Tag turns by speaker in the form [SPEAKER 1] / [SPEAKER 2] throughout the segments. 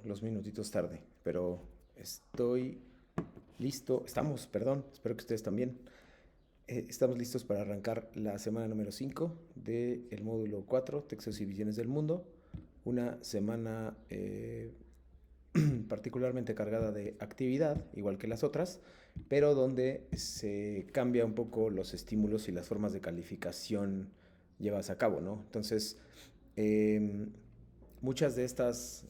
[SPEAKER 1] los minutitos tarde, pero estoy listo. Espero que ustedes también. Estamos listos para arrancar la semana número 5 del módulo 4, Textos y Visiones del Mundo. Una semana particularmente cargada de actividad, igual que las otras, pero donde se cambia un poco los estímulos y las formas de calificación llevadas a cabo, ¿no? Entonces, eh, muchas de estas,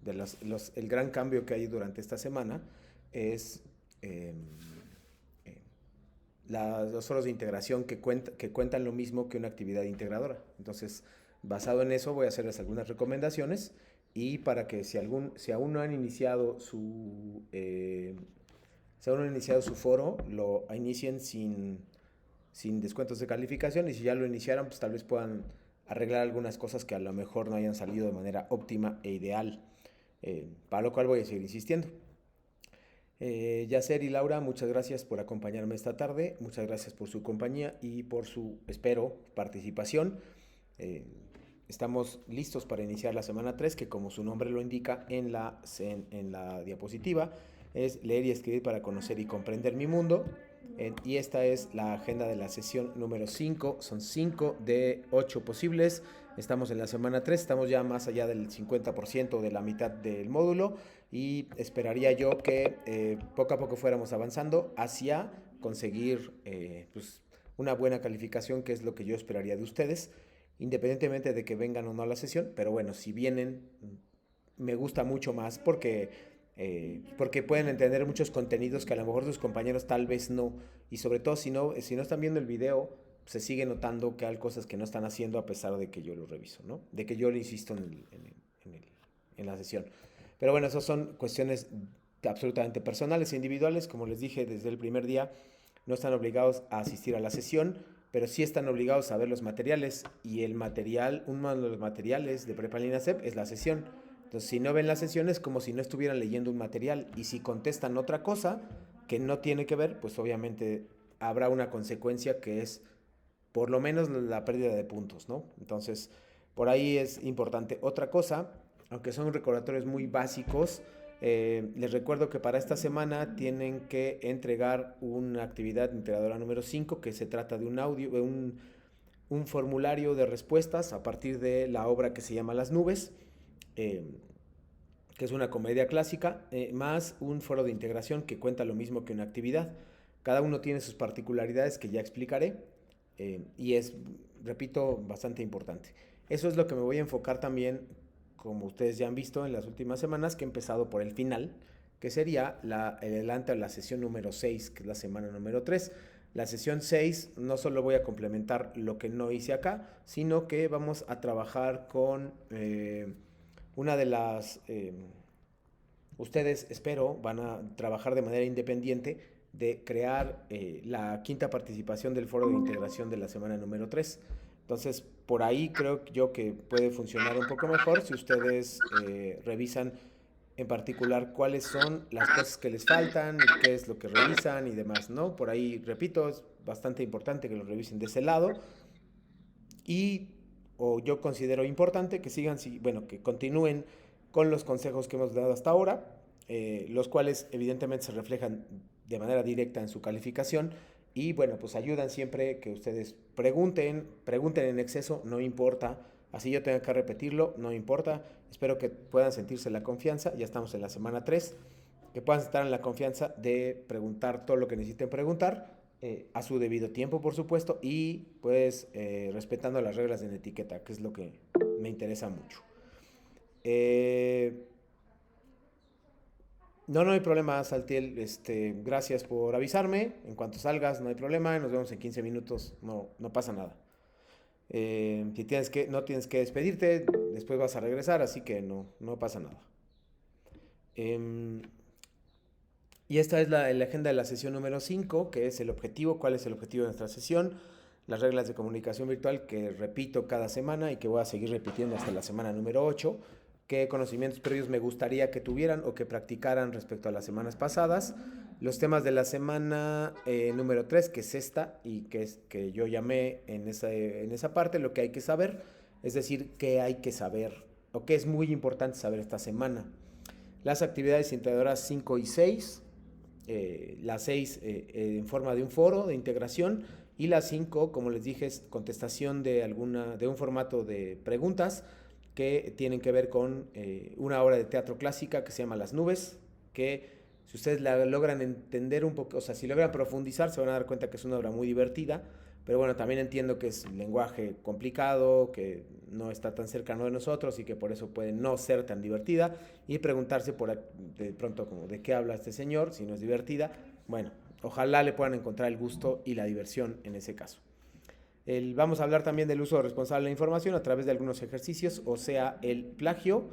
[SPEAKER 1] el gran cambio que hay durante esta semana es eh, eh, los foros de integración que cuentan lo mismo que una actividad integradora. Entonces, basado en eso, voy a hacerles algunas recomendaciones y para que si aún no han iniciado su foro, lo inicien sin descuentos de calificación, y si ya lo iniciaron, pues tal vez puedan arreglar algunas cosas que a lo mejor no hayan salido de manera óptima e ideal, para lo cual voy a seguir insistiendo. Yacer y Laura, muchas gracias por acompañarme esta tarde, muchas gracias por su compañía y por su, espero, participación. Eh, Estamos listos para iniciar la semana 3, que como su nombre lo indica en la diapositiva, es leer y escribir para conocer y comprender mi mundo. Y esta es la agenda de la sesión número 5. Son 5 de 8 posibles. Estamos en la semana 3, estamos ya más allá del 50% de la mitad del módulo y esperaría yo que poco a poco fuéramos avanzando hacia conseguir pues, una buena calificación, que es lo que yo esperaría de ustedes, independientemente de que vengan o no a la sesión. Pero bueno, si vienen, me gusta mucho más porque pueden entender muchos contenidos que a lo mejor sus compañeros tal vez no. Y sobre todo si no están viendo el video, se sigue notando que hay cosas que no están haciendo a pesar de que yo lo reviso, ¿no? De que yo lo insisto en la sesión. Pero bueno, esas son cuestiones absolutamente personales e individuales. Como les dije desde el primer día, no están obligados a asistir a la sesión, pero sí están obligados a ver los materiales, y uno de los materiales de Prepa Línea CEP es la sesión. Entonces, si no ven la sesión, es como si no estuvieran leyendo un material, y si contestan otra cosa que no tiene que ver, pues obviamente habrá una consecuencia que es por lo menos la pérdida de puntos, ¿no? Entonces, por ahí es importante. Otra cosa, aunque son recordatorios muy básicos, les recuerdo que para esta semana tienen que entregar una actividad integradora número 5, que se trata de un formulario de respuestas a partir de la obra que se llama Las Nubes, eh, que es una comedia clásica, más un foro de integración que cuenta lo mismo que una actividad. Cada uno tiene sus particularidades que ya explicaré, y es, repito, bastante importante. Eso es lo que me voy a enfocar también, como ustedes ya han visto en las últimas semanas, que he empezado por el final, que sería el adelanto a la sesión número 6, que es la semana número 3. La sesión 6 no solo voy a complementar lo que no hice acá, sino que vamos a trabajar con una de las... ustedes, espero, van a trabajar de manera independiente de crear la quinta participación del foro de integración de la semana número 3. Entonces, por ahí creo yo que puede funcionar un poco mejor si ustedes revisan en particular cuáles son las cosas que les faltan y qué es lo que revisan y demás, ¿no? Por ahí, repito, es bastante importante que lo revisen de ese lado. Y o yo considero importante que sigan, bueno, que continúen con los consejos que hemos dado hasta ahora, los cuales evidentemente se reflejan de manera directa en su calificación. Y bueno, pues ayudan siempre que ustedes pregunten en exceso, no importa. Así yo tenga que repetirlo, no importa. Espero que puedan sentirse la confianza, ya estamos en la semana 3, que puedan estar en la confianza de preguntar todo lo que necesiten preguntar, a su debido tiempo, por supuesto, y pues respetando las reglas de la etiqueta, que es lo que me interesa mucho. Eh, no hay problema, Saltiel. Gracias por avisarme. En cuanto salgas, no hay problema. Nos vemos en 15 minutos. No pasa nada. Si no tienes que despedirte, después vas a regresar, así que no pasa nada. Eh, Y esta es la agenda de la sesión número 5, que es el objetivo, cuál es el objetivo de nuestra sesión, las reglas de comunicación virtual que repito cada semana y que voy a seguir repitiendo hasta la semana número 8, qué conocimientos previos me gustaría que tuvieran o que practicaran respecto a las semanas pasadas, los temas de la semana número 3, que es esta y que yo llamé en esa parte, lo que hay que saber, es decir, qué hay que saber o qué es muy importante saber esta semana. Las actividades integradoras 5 y 6, las 6 en forma de un foro de integración y las 5, como les dije, es contestación de un formato de preguntas que tienen que ver con una obra de teatro clásica que se llama Las Nubes, que si ustedes la logran entender un poco, o sea, si logran profundizar, se van a dar cuenta que es una obra muy divertida, pero bueno, también entiendo que es un lenguaje complicado, que no está tan cercano de nosotros y que por eso puede no ser tan divertida y preguntarse de pronto como de qué habla este señor, si no es divertida. Bueno, ojalá le puedan encontrar el gusto y la diversión en ese caso. Vamos a hablar también del uso responsable de la información a través de algunos ejercicios, o sea, el plagio.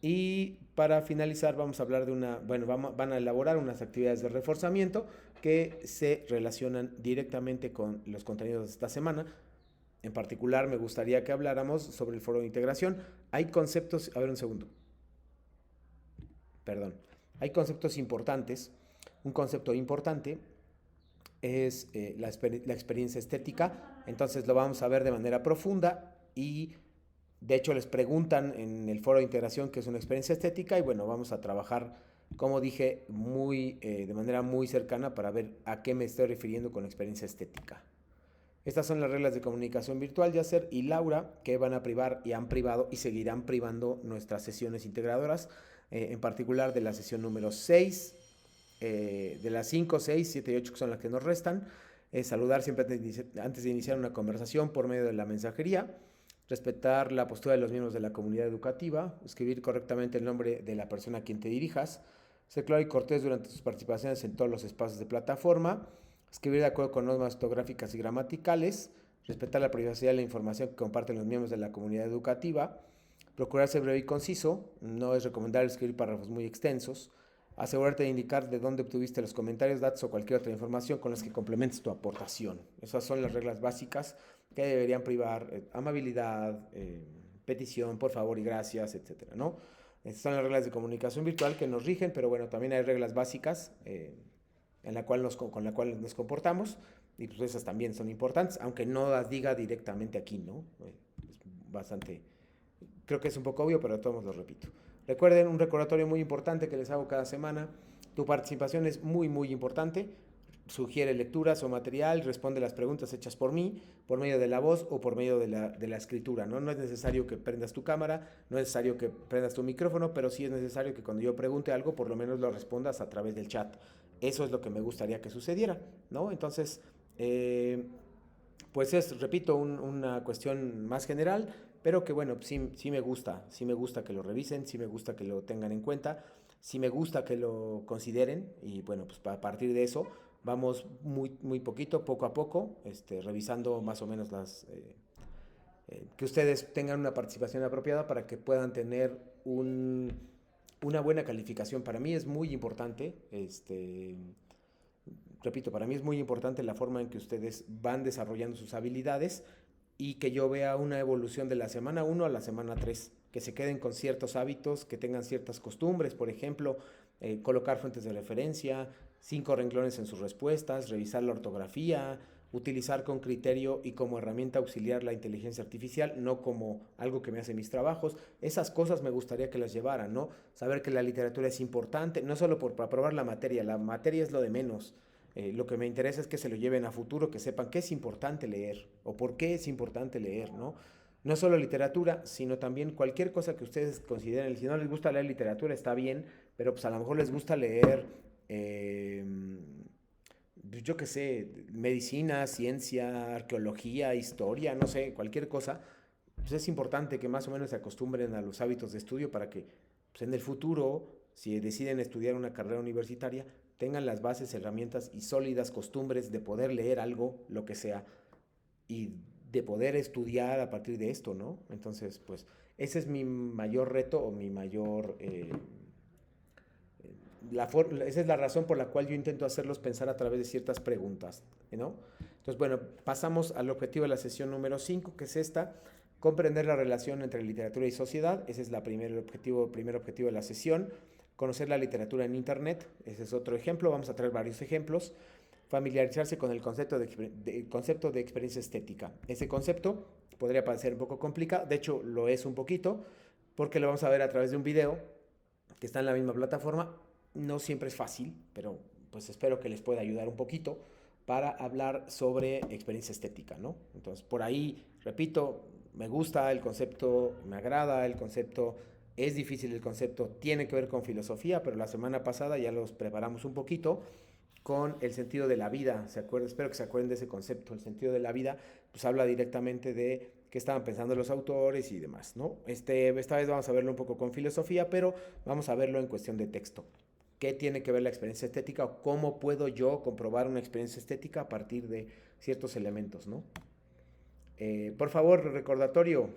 [SPEAKER 1] Y para finalizar vamos a hablar van a elaborar unas actividades de reforzamiento que se relacionan directamente con los contenidos de esta semana. En particular me gustaría que habláramos sobre el foro de integración. Hay conceptos, a ver un segundo, perdón, hay conceptos importantes. Un concepto importante es la experiencia estética, entonces lo vamos a ver de manera profunda y de hecho les preguntan en el foro de integración qué es una experiencia estética y bueno, vamos a trabajar, como dije, de manera muy cercana para ver a qué me estoy refiriendo con experiencia estética. Estas son las reglas de comunicación virtual, Yasser y Laura, que van a privar y han privado y seguirán privando nuestras sesiones integradoras, en particular de la sesión número 6, de las 5, 6, 7 y 8 que son las que nos restan. Saludar siempre antes de iniciar una conversación por medio de la mensajería, respetar la postura de los miembros de la comunidad educativa, escribir correctamente el nombre de la persona a quien te dirijas, ser claro y cortés durante tus participaciones en todos los espacios de plataforma, escribir de acuerdo con normas ortográficas y gramaticales, respetar la privacidad de la información que comparten los miembros de la comunidad educativa, procurar ser breve y conciso, no es recomendable escribir párrafos muy extensos, asegurarte de indicar de dónde obtuviste los comentarios, datos o cualquier otra información con las que complementes tu aportación. Esas son las reglas básicas que deberían privar amabilidad, petición, por favor y gracias, etcétera, ¿no? Estas son las reglas de comunicación virtual que nos rigen, pero bueno, también hay reglas básicas con la cual nos comportamos y pues esas también son importantes, aunque no las diga directamente aquí, ¿no? Es bastante, creo que es un poco obvio, pero de todos modos lo repito. Recuerden un recordatorio muy importante que les hago cada semana. Tu participación es muy, muy importante. Sugiere lecturas o material, responde las preguntas hechas por mí, por medio de la voz o por medio de la escritura, ¿no? No es necesario que prendas tu cámara, no es necesario que prendas tu micrófono, pero sí es necesario que cuando yo pregunte algo, por lo menos lo respondas a través del chat. Eso es lo que me gustaría que sucediera, ¿no? Entonces, pues repito, una cuestión más general, pero que bueno, sí me gusta que lo revisen, sí me gusta que lo tengan en cuenta, sí me gusta que lo consideren y bueno, pues a partir de eso vamos muy poco a poco, revisando más o menos que ustedes tengan una participación apropiada para que puedan tener una buena calificación. Para mí es muy importante, repito, para mí es muy importante la forma en que ustedes van desarrollando sus habilidades y que yo vea una evolución de la semana 1 a la semana 3, que se queden con ciertos hábitos, que tengan ciertas costumbres, por ejemplo, colocar fuentes de referencia, 5 renglones en sus respuestas, revisar la ortografía, utilizar con criterio y como herramienta auxiliar la inteligencia artificial, no como algo que me hace mis trabajos. Esas cosas me gustaría que las llevaran, ¿no? Saber que la literatura es importante, no solo para aprobar la materia es lo de menos. Lo que me interesa es que se lo lleven a futuro, que sepan qué es importante leer o por qué es importante leer, ¿no? No solo literatura, sino también cualquier cosa que ustedes consideren. Si no les gusta leer literatura, está bien, pero pues a lo mejor les gusta leer, yo qué sé, medicina, ciencia, arqueología, historia, no sé, cualquier cosa. Pues es importante que más o menos se acostumbren a los hábitos de estudio para que pues en el futuro, si deciden estudiar una carrera universitaria, tengan las bases, herramientas y sólidas costumbres de poder leer algo, lo que sea, y de poder estudiar a partir de esto, ¿no? Entonces, pues, ese es mi mayor reto o mi mayor... esa es la razón por la cual yo intento hacerlos pensar a través de ciertas preguntas, ¿no? Entonces, bueno, pasamos al objetivo de la sesión número 5, que es esta, comprender la relación entre literatura y sociedad. Ese es el primer objetivo de la sesión. Conocer la literatura en Internet, ese es otro ejemplo, vamos a traer varios ejemplos. Familiarizarse con el concepto de experiencia estética. Ese concepto podría parecer un poco complicado, de hecho lo es un poquito, porque lo vamos a ver a través de un video que está en la misma plataforma. No siempre es fácil, pero pues espero que les pueda ayudar un poquito para hablar sobre experiencia estética, ¿no? Entonces, por ahí, repito, me gusta el concepto, me agrada el concepto, es difícil el concepto, tiene que ver con filosofía, pero la semana pasada ya los preparamos un poquito con el sentido de la vida. ¿Se acuerdan? Espero que se acuerden de ese concepto. El sentido de la vida, pues habla directamente de qué estaban pensando los autores y demás, ¿no? Esta vez vamos a verlo un poco con filosofía, pero vamos a verlo en cuestión de texto. ¿Qué tiene que ver la experiencia estética o cómo puedo yo comprobar una experiencia estética a partir de ciertos elementos, ¿no? Por favor, recordatorio,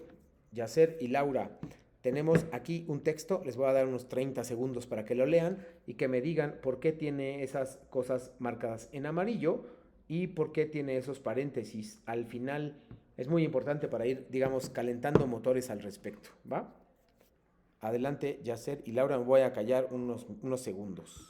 [SPEAKER 1] Yacer y Laura, tenemos aquí un texto, les voy a dar unos 30 segundos para que lo lean y que me digan por qué tiene esas cosas marcadas en amarillo y por qué tiene esos paréntesis al final. Es muy importante para ir, digamos, calentando motores al respecto, ¿va? Adelante, Yacer y Laura, me voy a callar unos segundos.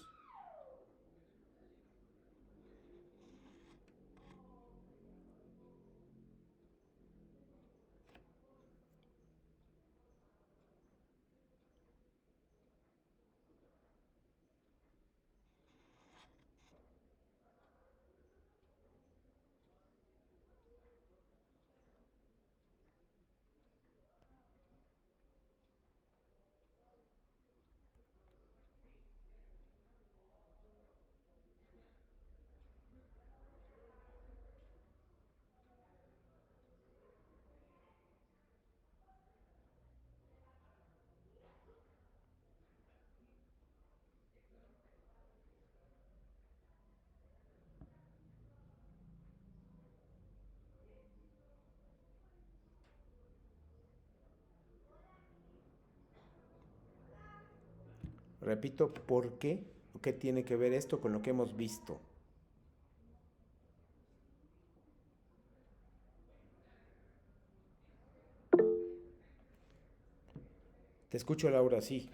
[SPEAKER 1] Repito, ¿por qué? ¿Qué tiene que ver esto con lo que hemos visto? Te escucho, Laura, sí.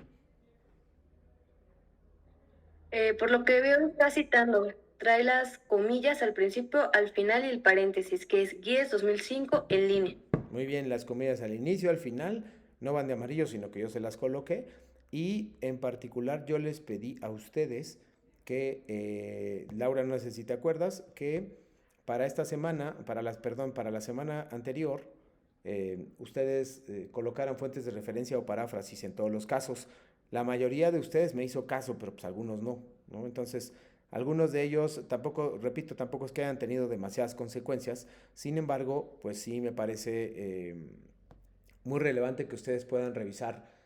[SPEAKER 2] Por lo que veo, está citando. Trae las comillas al principio, al final y el paréntesis, que es Guías 2005 en línea.
[SPEAKER 1] Muy bien, las comidas al inicio, al final, no van de amarillo, sino que yo se las coloqué. Y en particular yo les pedí a ustedes que, Laura, no sé si te acuerdas, que para esta semana, perdón, para la semana anterior, ustedes colocaran fuentes de referencia o paráfrasis en todos los casos. La mayoría de ustedes me hizo caso, pero pues algunos no, ¿no? Entonces, algunos de ellos, tampoco, repito, tampoco es que hayan tenido demasiadas consecuencias. Sin embargo, pues sí me parece muy relevante que ustedes puedan revisar.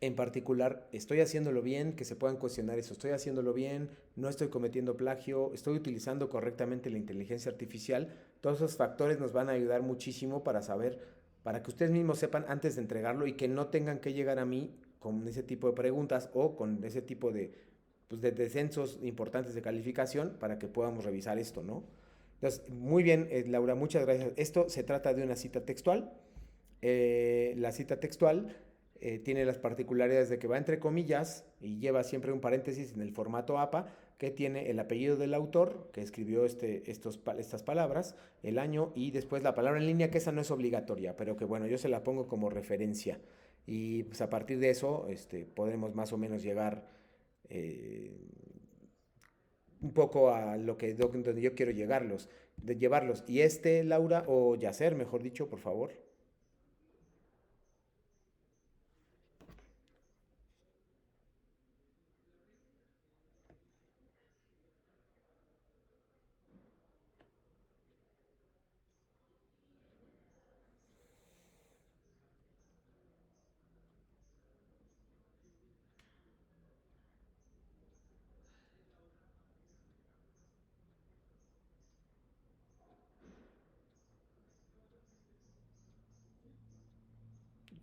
[SPEAKER 1] En particular, estoy haciéndolo bien, que se puedan cuestionar eso. Estoy haciéndolo bien, no estoy cometiendo plagio, estoy utilizando correctamente la inteligencia artificial. Todos esos factores nos van a ayudar muchísimo para saber, para que ustedes mismos sepan antes de entregarlo y que no tengan que llegar a mí con ese tipo de preguntas o con ese tipo de, pues, de descensos importantes de calificación para que podamos revisar esto, ¿no? Entonces, muy bien, Laura, muchas gracias. Esto se trata de una cita textual. La cita textual tiene las particularidades de que va entre comillas y lleva siempre un paréntesis en el formato APA que tiene el apellido del autor que escribió estas palabras, el año y después la palabra en línea, que esa no es obligatoria, pero que bueno, yo se la pongo como referencia. Y pues a partir de eso podremos más o menos llegar eh, un poco a lo que donde yo quiero llevarlos. Y Laura, o Yacer, mejor dicho, por favor.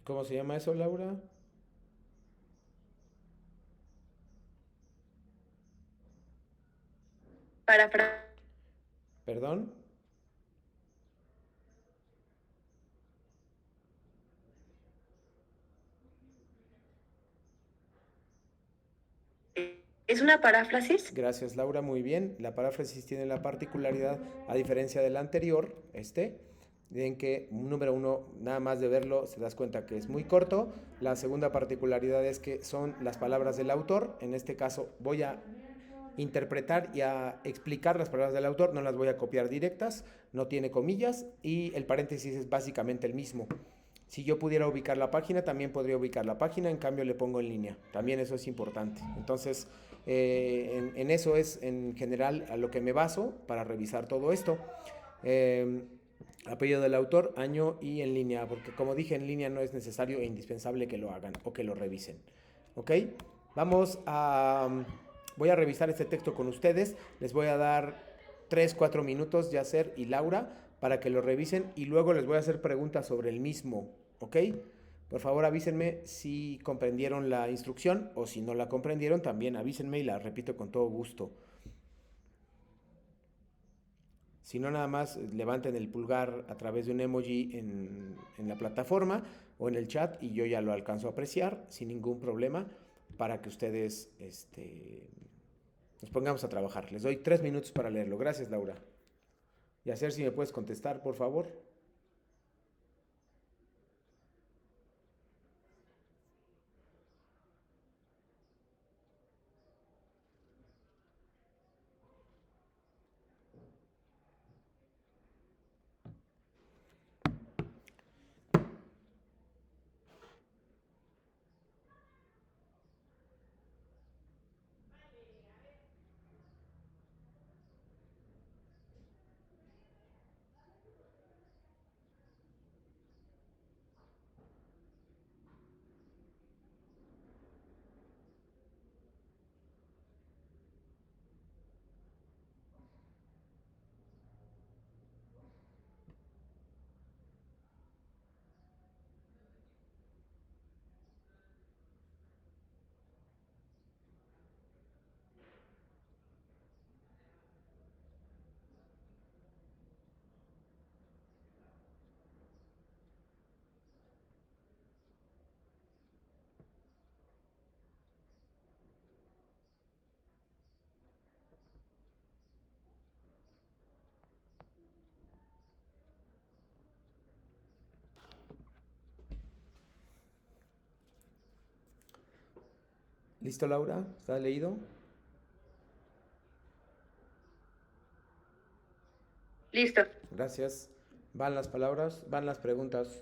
[SPEAKER 1] ¿Cómo se llama eso, Laura?
[SPEAKER 2] Parafra-
[SPEAKER 1] ¿Perdón?
[SPEAKER 2] ¿Es una paráfrasis?
[SPEAKER 1] Gracias, Laura, muy bien. La paráfrasis tiene la particularidad, a diferencia de la anterior, en que, número uno, nada más de verlo se das cuenta que es muy corto. La segunda particularidad es que son las palabras del autor. En este caso voy a interpretar y a explicar las palabras del autor, no las voy a copiar directas, no tiene comillas y el paréntesis es básicamente el mismo. Si yo pudiera ubicar la página, también podría ubicar la página, en cambio le pongo en línea. También eso es importante. Entonces, en eso es en general a lo que me baso para revisar todo esto. Eh, Apellido del autor, año y en línea, porque como dije, en línea no es necesario e indispensable que lo hagan o que lo revisen. ¿Ok? Vamos a... Voy a revisar este texto con ustedes. Les voy a dar 3, 4 minutos, Yacer y Laura, para que lo revisen y luego les voy a hacer preguntas sobre el mismo. ¿Ok? Por favor avísenme si comprendieron la instrucción o si no la comprendieron, también avísenme y la repito con todo gusto. Si no, nada más levanten el pulgar a través de un emoji en la plataforma o en el chat y yo ya lo alcanzo a apreciar sin ningún problema para que ustedes nos pongamos a trabajar. Les doy 3 minutos para leerlo. Gracias, Laura. Y hacer si me puedes contestar, por favor. ¿Listo, Laura? ¿Está leído?
[SPEAKER 2] Listo.
[SPEAKER 1] Gracias. Van las palabras, van las preguntas.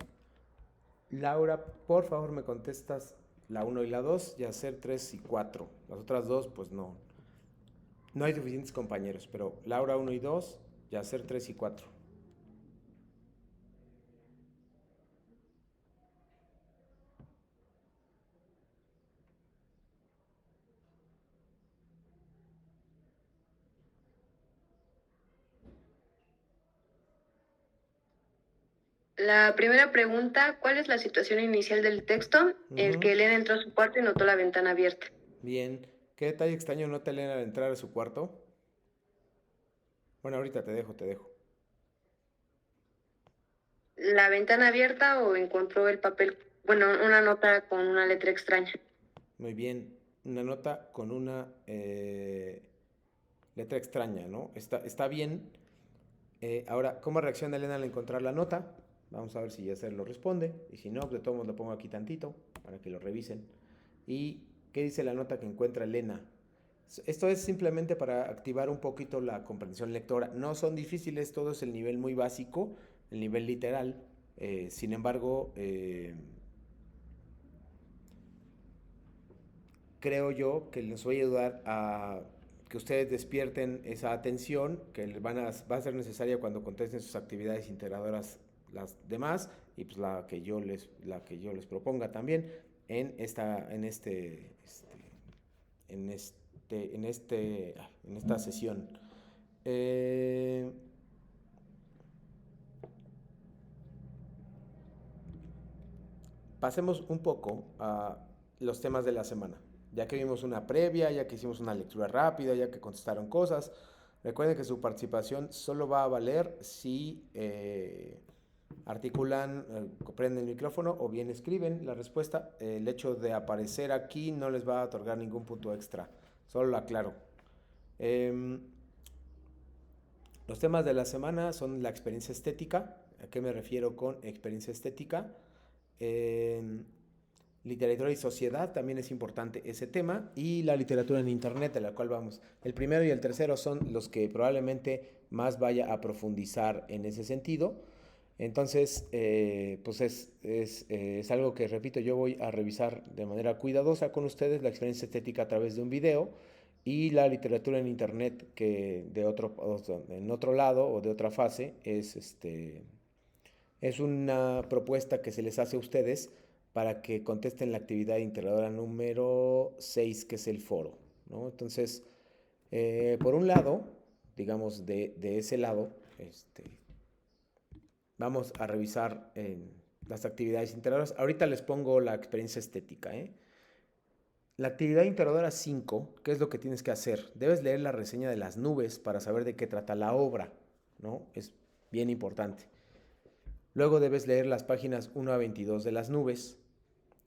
[SPEAKER 1] Laura, por favor me contestas la uno y la 2 y hacer 3 y 4. Las otras dos, pues no. No hay suficientes compañeros, pero Laura uno y 2 y hacer 3 y 4.
[SPEAKER 2] La primera pregunta, ¿cuál es la situación inicial del texto? El que Elena entró a su cuarto y notó la ventana abierta.
[SPEAKER 1] Bien. ¿Qué detalle extraño nota Elena al entrar a su cuarto? Bueno, ahorita te dejo.
[SPEAKER 2] ¿La ventana abierta o encontró el papel? Bueno, una nota con una letra extraña.
[SPEAKER 1] Muy bien. Una nota con una letra extraña, ¿no? Está bien. Ahora, ¿cómo reacciona Elena al encontrar la nota? Vamos a ver si Yacer lo responde. Y si no, de todos modos lo pongo aquí tantito para que lo revisen. ¿Y qué dice la nota que encuentra Elena? Esto es simplemente para activar un poquito la comprensión lectora. No son difíciles, todo es el nivel muy básico, el nivel literal. Sin embargo, creo yo que les voy a ayudar a que ustedes despierten esa atención que les va a ser necesaria cuando contesten sus actividades integradoras las demás y pues la que yo les proponga también en esta sesión. Pasemos un poco a los temas de la semana. Ya que vimos una previa, ya que hicimos una lectura rápida, ya que contestaron cosas, recuerden que su participación solo va a valer si articulan, prenden el micrófono o bien escriben la respuesta. El hecho de aparecer aquí no les va a otorgar ningún punto extra, solo lo aclaro. Los temas de la semana son la experiencia estética, ¿A qué me refiero con experiencia estética? Literatura y sociedad, también es importante ese tema, y la literatura en internet, de la cual vamos. El primero y el tercero son los que probablemente más vaya a profundizar en ese sentido. Entonces, pues es algo que, repito, yo voy a revisar de manera cuidadosa con ustedes, la experiencia estética a través de un video y la literatura en internet, que en otro lado o de otra fase es una propuesta que se les hace a ustedes para que contesten la actividad integradora número 6, que es el foro, ¿no? Entonces, por un lado, digamos, de ese lado, vamos a revisar las actividades integradoras. Ahorita les pongo la experiencia estética, ¿eh? La actividad integradora 5, ¿qué es lo que tienes que hacer? Debes leer la reseña de las nubes para saber de qué trata la obra, ¿no? Es bien importante. Luego debes leer las páginas 1 a 22 de las nubes,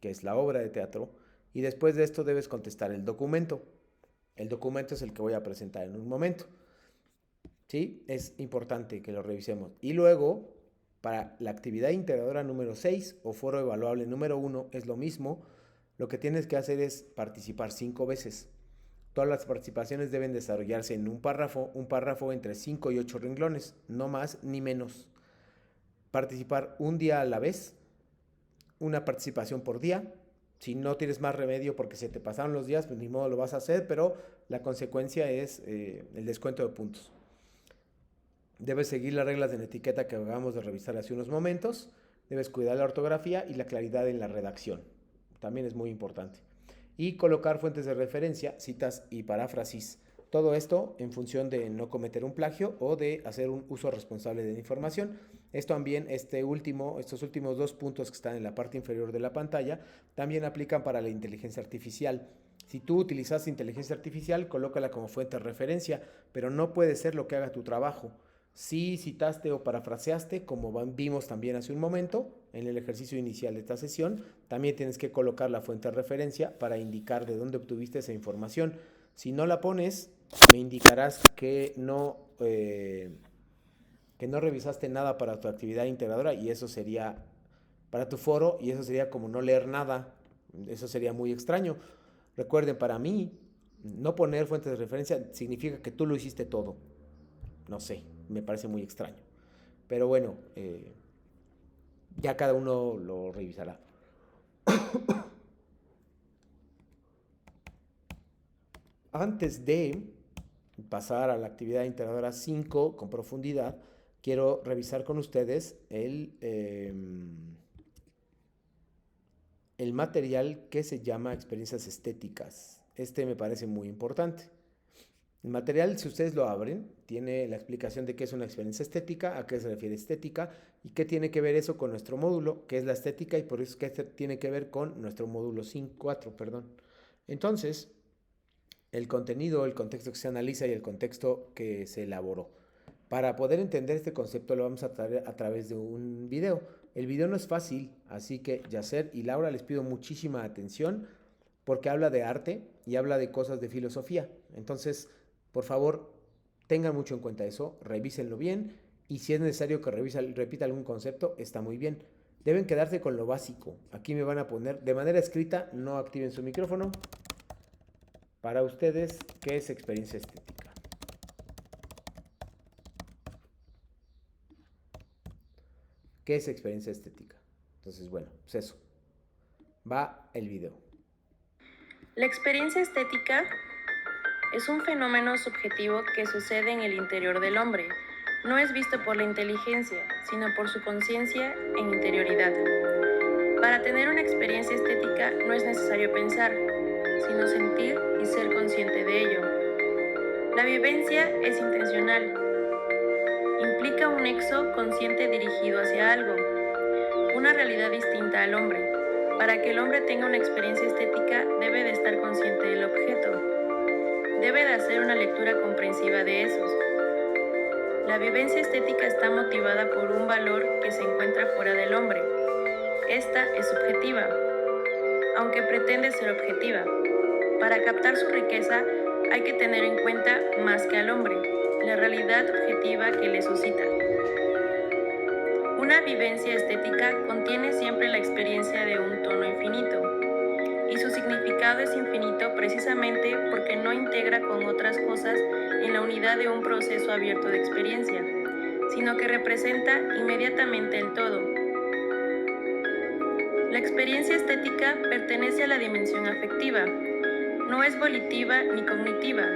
[SPEAKER 1] que es la obra de teatro, y después de esto debes contestar el documento. El documento es el que voy a presentar en un momento. ¿Sí? Es importante que lo revisemos. Y luego, para la actividad integradora número 6 o foro evaluable número 1, es lo mismo. Lo que tienes que hacer es participar 5 veces. Todas las participaciones deben desarrollarse en un párrafo entre 5 y 8 renglones, no más ni menos. Participar un día a la vez, una participación por día. Si no tienes más remedio porque se te pasaron los días, pues ni modo lo vas a hacer, pero la consecuencia es el descuento de puntos. Debes seguir las reglas de la etiqueta que acabamos de revisar hace unos momentos. Debes cuidar la ortografía y la claridad en la redacción. También es muy importante. Y colocar fuentes de referencia, citas y paráfrasis. Todo esto en función de no cometer un plagio o de hacer un uso responsable de la información. Esto también, estos últimos 2 puntos que están en la parte inferior de la pantalla, también aplican para la inteligencia artificial. Si tú utilizas inteligencia artificial, colócala como fuente de referencia, pero no puede ser lo que haga tu trabajo. Si citaste o parafraseaste, como vimos también hace un momento, en el ejercicio inicial de esta sesión, también tienes que colocar la fuente de referencia para indicar de dónde obtuviste esa información. Si no la pones, me indicarás que no revisaste nada para tu actividad integradora, y eso sería para tu foro, y eso sería como no leer nada. Eso sería muy extraño. Recuerden, para mí, no poner fuentes de referencia significa que tú lo hiciste todo. No sé, me parece muy extraño. Pero bueno, ya cada uno lo revisará. Antes de pasar a la actividad integradora 5 con profundidad, quiero revisar con ustedes el material que se llama experiencias estéticas. Me parece muy importante. El material, si ustedes lo abren, tiene la explicación de qué es una experiencia estética, a qué se refiere estética y qué tiene que ver eso con nuestro módulo, que es la estética, y por eso es que tiene que ver con nuestro módulo 4, perdón. Entonces, el contenido, el contexto que se analiza y el contexto que se elaboró. Para poder entender este concepto lo vamos a traer a través de un video. El video no es fácil, así que Yacer y Laura, les pido muchísima atención porque habla de arte y habla de cosas de filosofía. Entonces, por favor, tengan mucho en cuenta eso, revísenlo bien, y si es necesario que repita algún concepto, está muy bien. Deben quedarse con lo básico. Aquí me van a poner de manera escrita, no activen su micrófono. Para ustedes, ¿qué es experiencia estética? ¿Qué es experiencia estética? Entonces, bueno, pues eso. Va el video.
[SPEAKER 3] La experiencia estética es un fenómeno subjetivo que sucede en el interior del hombre. No es visto por la inteligencia, sino por su conciencia en interioridad. Para tener una experiencia estética no es necesario pensar, sino sentir y ser consciente de ello. La vivencia es intencional. Implica un nexo consciente dirigido hacia algo, una realidad distinta al hombre. Para que el hombre tenga una experiencia estética, debe de estar consciente del objeto. Debe de hacer una lectura comprensiva de esos. La vivencia estética está motivada por un valor que se encuentra fuera del hombre. Esta es subjetiva, aunque pretende ser objetiva. Para captar su riqueza hay que tener en cuenta más que al hombre, la realidad objetiva que le suscita. Una vivencia estética contiene siempre la experiencia de un tono infinito, y su significado es infinito precisamente porque no integra con otras cosas en la unidad de un proceso abierto de experiencia, sino que representa inmediatamente el todo. La experiencia estética pertenece a la dimensión afectiva, no es volitiva ni cognitiva,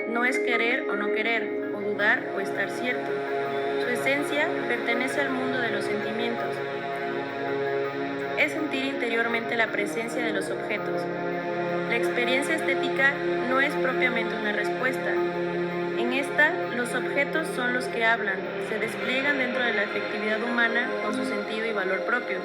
[SPEAKER 3] no es querer o no querer, o dudar o estar cierto. Su esencia pertenece al mundo de los sentimientos. Es sentir interiormente la presencia de los objetos. La experiencia estética no es propiamente una respuesta. En esta, los objetos son los que hablan, se despliegan dentro de la afectividad humana con su sentido y valor propio.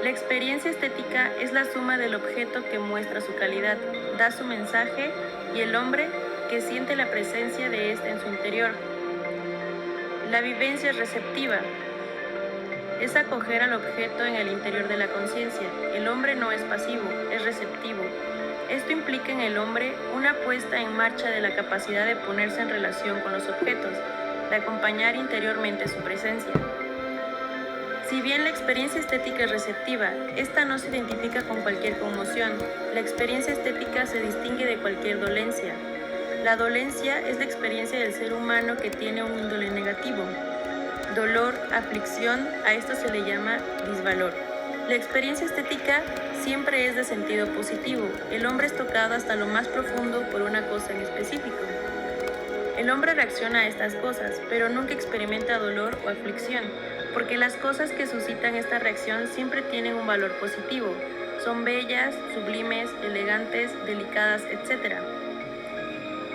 [SPEAKER 3] La experiencia estética es la suma del objeto que muestra su calidad, da su mensaje, y el hombre que siente la presencia de éste en su interior. La vivencia es receptiva. Es acoger al objeto en el interior de la conciencia. El hombre no es pasivo, es receptivo. Esto implica en el hombre una puesta en marcha de la capacidad de ponerse en relación con los objetos, de acompañar interiormente su presencia. Si bien la experiencia estética es receptiva, esta no se identifica con cualquier conmoción. La experiencia estética se distingue de cualquier dolencia. La dolencia es la experiencia del ser humano que tiene un índole negativo. Dolor, aflicción, a esto se le llama disvalor. La experiencia estética siempre es de sentido positivo. El hombre es tocado hasta lo más profundo por una cosa en específico. El hombre reacciona a estas cosas, pero nunca experimenta dolor o aflicción, porque las cosas que suscitan esta reacción siempre tienen un valor positivo. Son bellas, sublimes, elegantes, delicadas, etc.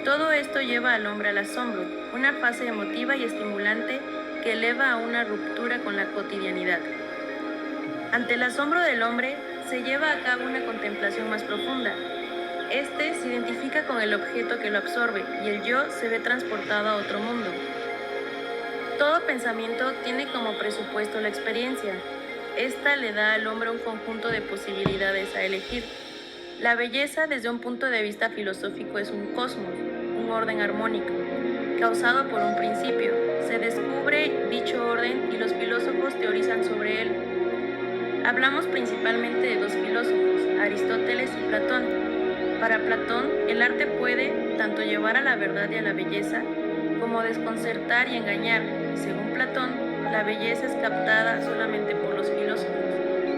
[SPEAKER 3] Todo esto lleva al hombre al asombro, una fase emotiva y estimulante que eleva a una ruptura con la cotidianidad. Ante el asombro del hombre, se lleva a cabo una contemplación más profunda. Este se identifica con el objeto que lo absorbe y el yo se ve transportado a otro mundo. Todo pensamiento tiene como presupuesto la experiencia. Esta le da al hombre un conjunto de posibilidades a elegir. La belleza desde un punto de vista filosófico es un cosmos, un orden armónico, causado por un principio. Se descubre dicho orden y los filósofos teorizan sobre él. Hablamos principalmente de dos filósofos, Aristóteles y Platón. Para Platón, el arte puede tanto llevar a la verdad y a la belleza, como desconcertar y engañar. Según Platón, la belleza es captada solamente por los filósofos.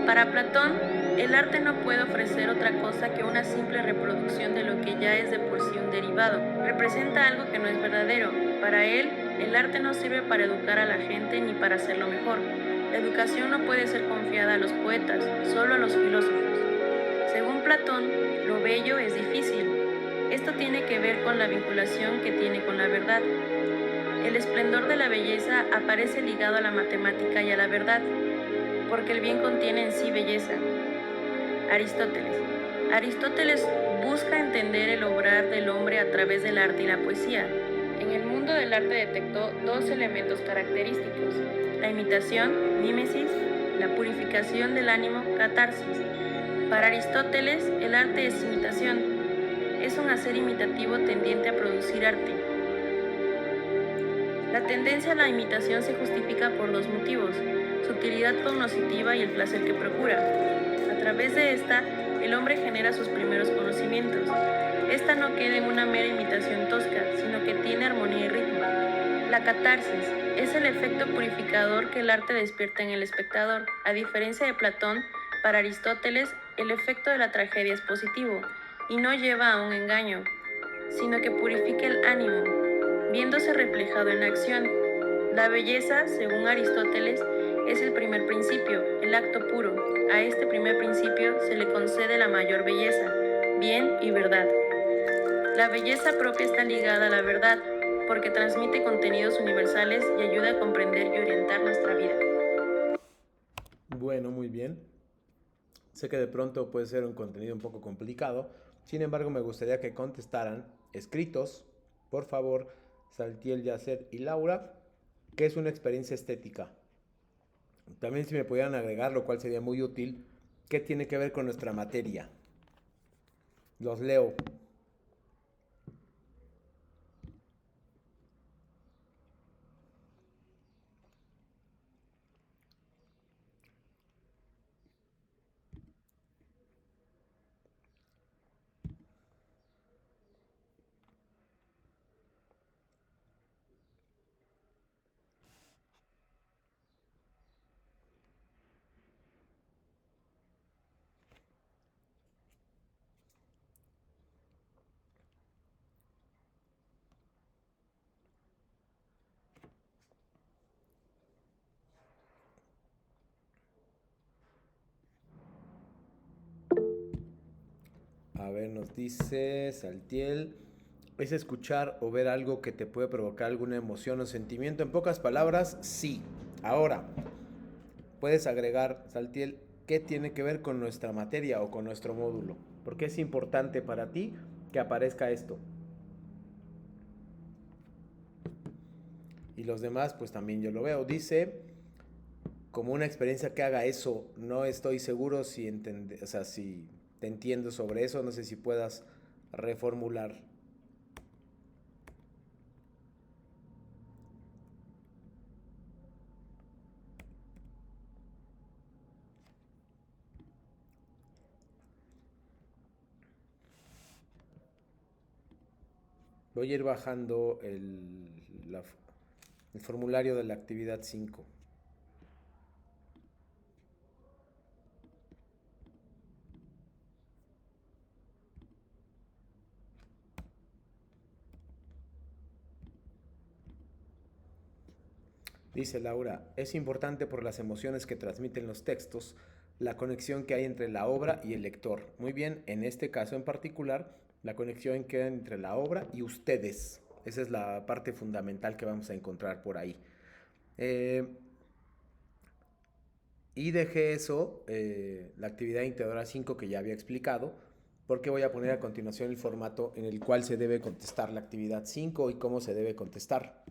[SPEAKER 3] Para Platón, el arte no puede ofrecer otra cosa que una simple reproducción de lo que ya es de por sí un derivado. Representa algo que no es verdadero. Para él, el arte no sirve para educar a la gente ni para hacerlo mejor. La educación no puede ser confiada a los poetas, solo a los filósofos. Según Platón, lo bello es difícil. Esto tiene que ver con la vinculación que tiene con la verdad. El esplendor de la belleza aparece ligado a la matemática y a la verdad, porque el bien contiene en sí belleza. Aristóteles busca entender el obrar del hombre a través del arte y la poesía. En el mundo del arte detectó dos elementos característicos: la imitación, mímesis, la purificación del ánimo, catarsis. Para Aristóteles, el arte es imitación, es un hacer imitativo tendiente a producir arte. La tendencia a la imitación se justifica por dos motivos: su utilidad cognoscitiva y el placer que procura. A través de esta, el hombre genera sus primeros conocimientos. Esta no queda en una mera imitación tosca, sino que tiene armonía y ritmo. La catarsis es el efecto purificador que el arte despierta en el espectador. A diferencia de Platón, para Aristóteles, el efecto de la tragedia es positivo y no lleva a un engaño, sino que purifica el ánimo, viéndose reflejado en la acción. La belleza, según Aristóteles, es el primer principio, el acto puro. A este primer principio se le concede la mayor belleza, bien y verdad. La belleza propia está ligada a la verdad, porque transmite contenidos universales y ayuda a comprender y orientar nuestra vida.
[SPEAKER 1] Bueno, muy bien. Sé que de pronto puede ser un contenido un poco complicado, sin embargo me gustaría que contestaran escritos, por favor, Saltiel, Yacer y Laura, ¿qué es una experiencia estética? También si me pudieran agregar, lo cual sería muy útil, ¿qué tiene que ver con nuestra materia? Los leo. A ver, nos dice Saltiel, ¿es escuchar o ver algo que te puede provocar alguna emoción o sentimiento? En pocas palabras, sí. Ahora, puedes agregar, Saltiel, ¿qué tiene que ver con nuestra materia o con nuestro módulo? ¿Por qué es importante para ti que aparezca esto? Y los demás, pues también yo lo veo. Dice, como una experiencia que haga eso, no estoy seguro si si te entiendo sobre eso, no sé si puedas reformular. Voy a ir bajando el formulario de la actividad 5. Dice Laura, es importante por las emociones que transmiten los textos, la conexión que hay entre la obra y el lector. Muy bien, en este caso en particular, la conexión que hay entre la obra y ustedes. Esa es la parte fundamental que vamos a encontrar por ahí. Y dejé eso, la actividad integradora 5 que ya había explicado, porque voy a poner a continuación el formato en el cual se debe contestar la actividad 5 y cómo se debe contestar.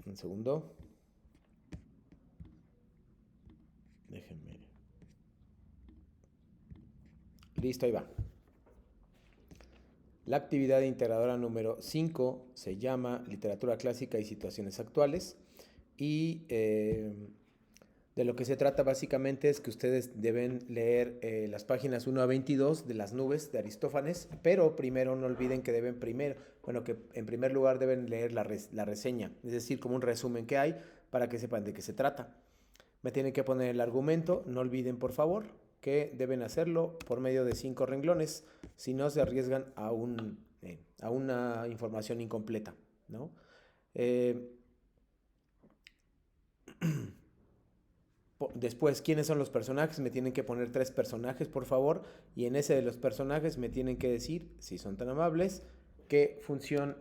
[SPEAKER 1] Un segundo. Déjenme. Listo, ahí va. La actividad integradora número 5 se llama Literatura Clásica y Situaciones Actuales. Y de lo que se trata básicamente es que ustedes deben leer las páginas 1 a 22 de Las nubes de Aristófanes, pero primero no olviden que que en primer lugar deben leer la reseña, es decir, como un resumen que hay para que sepan de qué se trata. Me tienen que poner el argumento, no olviden por favor que deben hacerlo por medio de 5 renglones, si no se arriesgan a una información incompleta, ¿no? Después, ¿quiénes son los personajes? Me tienen que poner 3 personajes, por favor, y en ese de los personajes me tienen que decir, si son tan amables,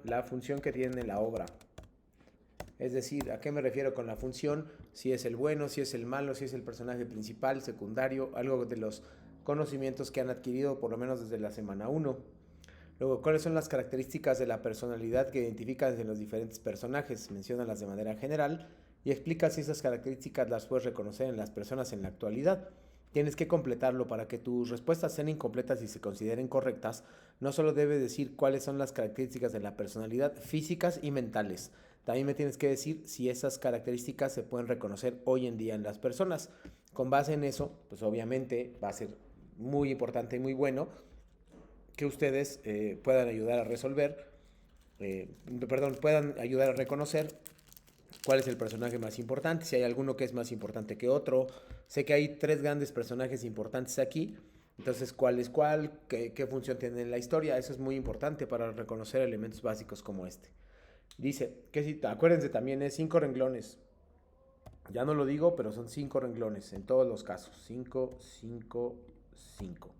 [SPEAKER 1] la función que tienen en la obra. Es decir, ¿a qué me refiero con la función? Si es el bueno, si es el malo, si es el personaje principal, secundario, algo de los conocimientos que han adquirido por lo menos desde la semana 1. Luego, ¿cuáles son las características de la personalidad que identificas en los diferentes personajes? Menciónalas de manera general y explica si esas características las puedes reconocer en las personas en la actualidad. Tienes que completarlo para que tus respuestas sean incompletas y se consideren correctas. No solo debes decir cuáles son las características de la personalidad físicas y mentales. También me tienes que decir si esas características se pueden reconocer hoy en día en las personas. Con base en eso, pues obviamente va a ser muy importante y muy bueno que ustedes puedan ayudar a puedan ayudar a reconocer cuál es el personaje más importante, si hay alguno que es más importante que otro. Sé que hay 3 grandes personajes importantes aquí, entonces cuál es cuál, qué función tiene en la historia. Eso es muy importante para reconocer elementos básicos como este. Dice, acuérdense también, es 5 renglones. Ya no lo digo, pero son 5 renglones en todos los casos. 5, 5, 5.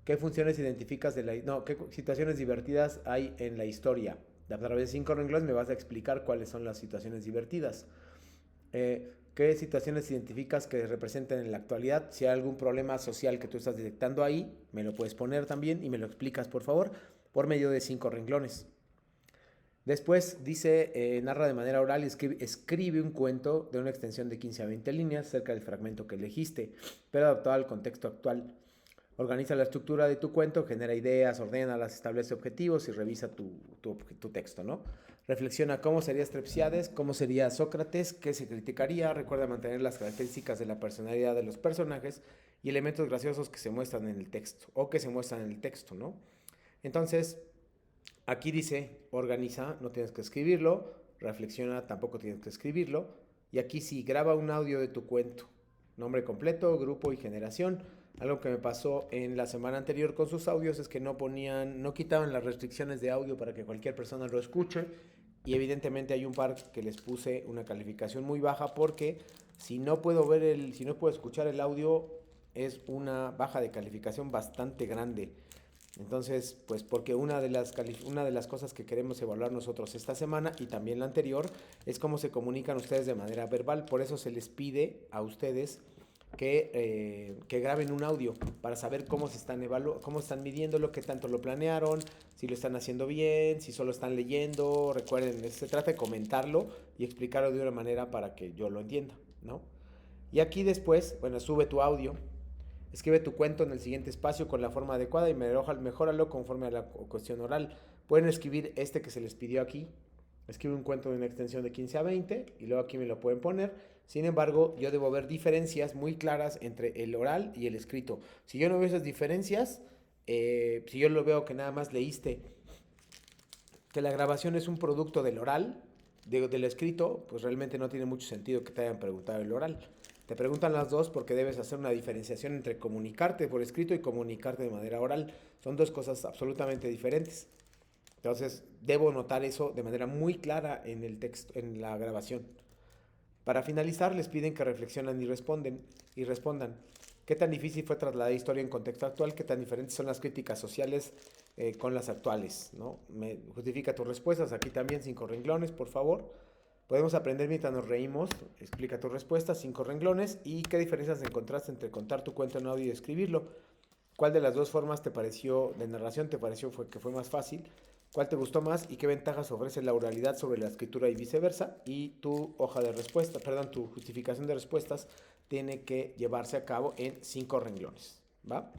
[SPEAKER 1] ¿Qué funciones identificas qué situaciones divertidas hay en la historia? A través de 5 renglones me vas a explicar cuáles son las situaciones divertidas. ¿Qué situaciones identificas que representen en la actualidad? Si hay algún problema social que tú estás detectando ahí, me lo puedes poner también y me lo explicas, por favor, por medio de 5 renglones. Después dice, narra de manera oral y escribe un cuento de una extensión de 15 a 20 líneas cerca del fragmento que elegiste, pero adaptado al contexto actual. Organiza la estructura de tu cuento, genera ideas, ordénalas, establece objetivos y revisa tu texto, ¿no? Reflexiona cómo sería Strepsiades, cómo sería Sócrates, qué se criticaría. Recuerda mantener las características de la personalidad de los personajes y elementos graciosos que se muestran en el texto ¿no? Entonces, aquí dice, organiza, no tienes que escribirlo. Reflexiona, tampoco tienes que escribirlo. Y aquí sí, graba un audio de tu cuento. Nombre completo, grupo y generación. Algo que me pasó en la semana anterior con sus audios es que no quitaban las restricciones de audio para que cualquier persona lo escuche. Y evidentemente hay un par que les puse una calificación muy baja porque si no puedo escuchar el audio, es una baja de calificación bastante grande. Entonces, pues porque una de las cosas que queremos evaluar nosotros esta semana y también la anterior es cómo se comunican ustedes de manera verbal. Por eso se les pide a ustedes que graben un audio para saber cómo cómo están midiéndolo, qué tanto lo planearon, si lo están haciendo bien, si solo están leyendo. Recuerden, se trata de comentarlo y explicarlo de una manera para que yo lo entienda, ¿no? Y aquí después, bueno, sube tu audio. Escribe tu cuento en el siguiente espacio con la forma adecuada y mejóralo conforme a la cuestión oral. Pueden escribir este que se les pidió aquí. Escribe un cuento de una extensión de 15 a 20 y luego aquí me lo pueden poner. Sin embargo, yo debo ver diferencias muy claras entre el oral y el escrito. Si yo no veo esas diferencias, si yo lo veo que nada más leíste, que la grabación es un producto del oral, del escrito, pues realmente no tiene mucho sentido que te hayan preguntado el oral. Te preguntan las dos porque debes hacer una diferenciación entre comunicarte por escrito y comunicarte de manera oral. Son dos cosas absolutamente diferentes. Entonces, debo notar eso de manera muy clara en el texto, en la grabación. Para finalizar, les piden que reflexionen y respondan. ¿Qué tan difícil fue trasladar historia en contexto actual? ¿Qué tan diferentes son las críticas sociales con las actuales? ¿No? Justifica tus respuestas. Aquí también 5 renglones, por favor. Podemos aprender mientras nos reímos. Explica tus respuestas, 5 renglones. ¿Y qué diferencias encontraste entre contar tu cuento en audio y escribirlo? ¿Cuál de las dos formas de narración te pareció que fue más fácil? ¿Cuál te gustó más y qué ventajas ofrece la oralidad sobre la escritura y viceversa? Y tu tu justificación de respuestas tiene que llevarse a cabo en 5 renglones, ¿va?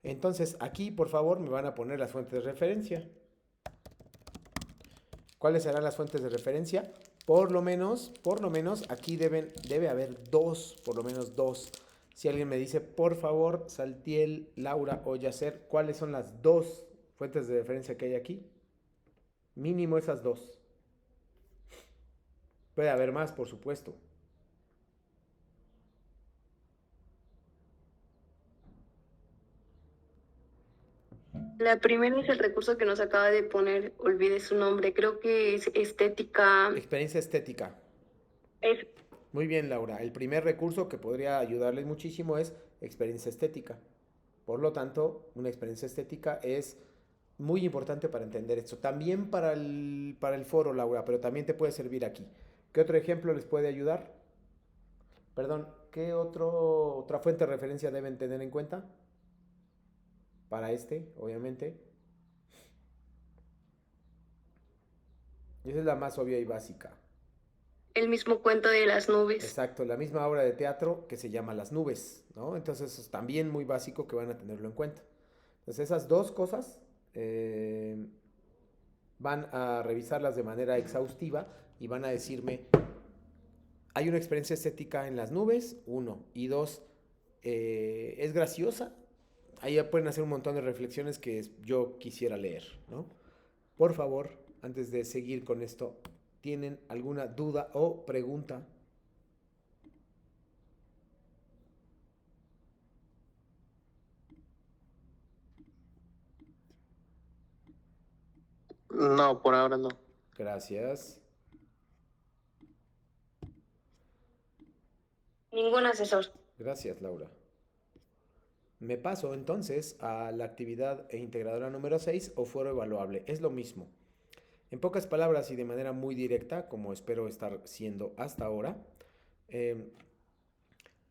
[SPEAKER 1] Entonces, aquí, por favor, me van a poner las fuentes de referencia. ¿Cuáles serán las fuentes de referencia? Por lo menos, aquí debe haber por lo menos dos. Si alguien me dice, por favor, Saltiel, Laura o Yacer, ¿cuáles son las 2 fuentes de referencia que hay aquí? Mínimo esas 2. Puede haber más, por supuesto.
[SPEAKER 2] La primera es el recurso que nos acaba de poner, olvidé su nombre, creo que es estética.
[SPEAKER 1] Experiencia estética.
[SPEAKER 2] Es
[SPEAKER 1] Muy bien, Laura. El primer recurso que podría ayudarles muchísimo es experiencia estética. Por lo tanto, una experiencia estética es muy importante para entender esto. También para el foro, Laura, pero también te puede servir aquí. ¿Qué otro ejemplo les puede ayudar? Perdón, ¿qué otra fuente de referencia deben tener en cuenta? Para obviamente. Esa es la más obvia y básica.
[SPEAKER 2] el mismo cuento de las nubes.
[SPEAKER 1] Exacto, la misma obra de teatro que se llama Las Nubes, ¿no? Entonces es también muy básico que van a tenerlo en cuenta. Entonces esas 2 cosas van a revisarlas de manera exhaustiva y van a decirme, ¿hay una experiencia estética en las nubes? 1. Y 2, ¿es graciosa? Ahí ya pueden hacer un montón de reflexiones que yo quisiera leer, ¿no? Por favor, antes de seguir con esto, ¿tienen alguna duda o pregunta?
[SPEAKER 4] No, por ahora no.
[SPEAKER 1] Gracias.
[SPEAKER 2] Ningún asesor.
[SPEAKER 1] Gracias, Laura. Me paso entonces a la actividad integradora número 6 o foro evaluable. Es lo mismo. En pocas palabras y de manera muy directa, como espero estar siendo hasta ahora,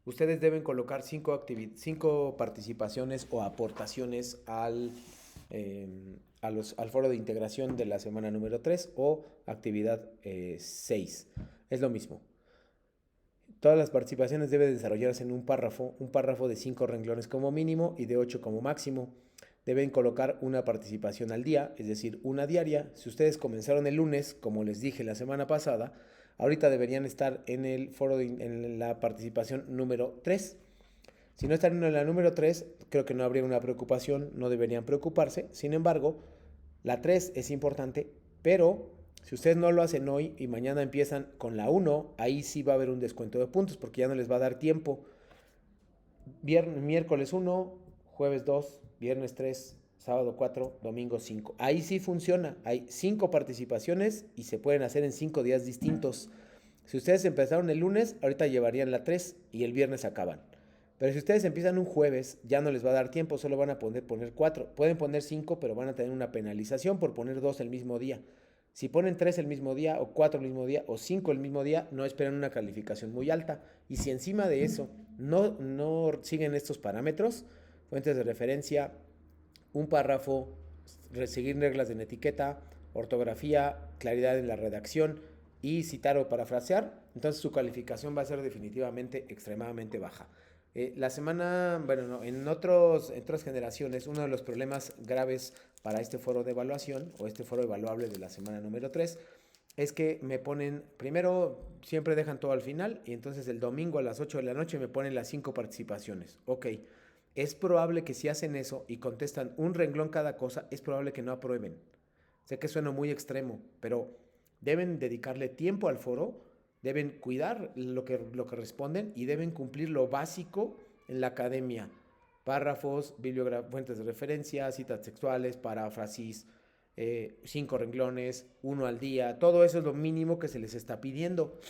[SPEAKER 1] ustedes deben colocar 5 participaciones o aportaciones al foro de integración de la semana número 3 o actividad 6. Es lo mismo. Todas las participaciones deben desarrollarse en un párrafo de 5 renglones como mínimo y de 8 como máximo. Deben colocar una participación al día, es decir, una diaria. Si ustedes comenzaron el lunes, como les dije la semana pasada, ahorita deberían estar en el foro en la participación número 3. Si no están en la número 3, creo que no habría una preocupación, no deberían preocuparse. Sin embargo, la 3 es importante, pero si ustedes no lo hacen hoy y mañana empiezan con la 1, ahí sí va a haber un descuento de puntos porque ya no les va a dar tiempo. Miércoles 1, jueves 2, viernes 3, sábado 4, domingo 5. Ahí sí funciona. Hay 5 participaciones y se pueden hacer en 5 días distintos. Si ustedes empezaron el lunes, ahorita llevarían la 3 y el viernes acaban. Pero si ustedes empiezan un jueves, ya no les va a dar tiempo, solo van a poder poner 4. Pueden poner 5, pero van a tener una penalización por poner 2 el mismo día. Si ponen 3 el mismo día, o 4 el mismo día, o 5 el mismo día, no esperen una calificación muy alta. Y si encima de eso no siguen estos parámetros, fuentes de referencia, un párrafo, seguir reglas de etiqueta, ortografía, claridad en la redacción y citar o parafrasear, entonces su calificación va a ser definitivamente extremadamente baja. La semana, bueno, no, en otras generaciones, uno de los problemas graves para este foro de evaluación o este foro evaluable de la semana número 3 es que me ponen, primero siempre dejan todo al final y entonces el domingo a las 8 de la noche me ponen las 5 participaciones. Ok, es probable que si hacen eso y contestan un renglón cada cosa, es probable que no aprueben. Sé que suena muy extremo, pero deben dedicarle tiempo al foro, deben cuidar lo que responden y deben cumplir lo básico en la academia. Párrafos, fuentes de referencia, citas textuales, paráfrasis, 5 renglones, 1 al día. Todo eso es lo mínimo que se les está pidiendo.